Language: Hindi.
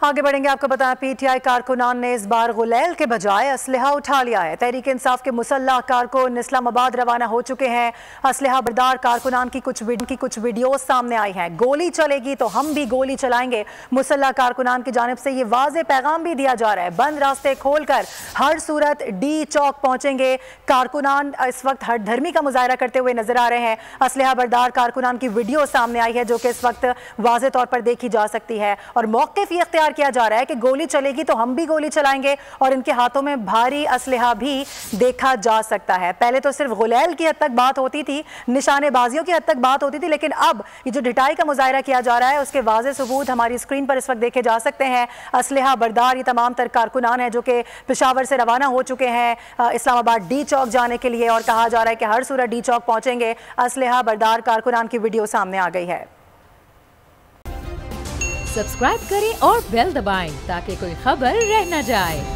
आगे बढ़ेंगे। आपको बताएं, पीटीआई कारकुनान ने इस बार गुलैल के बजाय असलहा उठा लिया है। तहरीक इंसाफ के मुसल्लह कारकुन इस्लामाबाद रवाना हो चुके हैं। असलहा बरदार कारकुनान की कुछ वीडियोस सामने आई हैं। गोली चलेगी तो हम भी गोली चलाएंगे। मुसल्लह कारकुनान की जानिब से ये वाज़े पैगाम भी दिया जा रहा है। बंद रास्ते खोलकर हर सूरत डी चौक पहुंचेंगे। कारकुनान इस वक्त हर धर्मी का मुजाहरा करते हुए नजर आ रहे हैं। असलहा बरदार कारकुनान की वीडियो सामने आई है जो कि इस वक्त वाज़े तौर पर देखी जा सकती है और मौक़िफ़ ये इख्तियार किया जा रहा है कि गोली चलेगी तो हम भी गोली चलाएंगे और इनके हाथों में भारी असलहा भी देखा जा सकता है। पहले तो सिर्फ गुलैल की हद तक बात होती थी, निशानेबाजियों की हद तक बात होती थी, लेकिन अब ये जो ढिठाई का मुजाहरा किया जा रहा है उसके वाज़े सबूत हमारी स्क्रीन पर इस वक्त देखे जा सकते हैं। असलहा बरदार ये तमाम तर कारकुनान हैं जो कि पेशावर से रवाना हो चुके हैं इस्लामाबाद डी चौक जाने के लिए और कहा जा रहा है कि हर सूरत डी चौक पहुंचेंगे। असलहा बरदार कारकुनान की वीडियो सामने आ गई है। सब्सक्राइब करें और बेल दबाएं ताकि कोई खबर रह न जाए।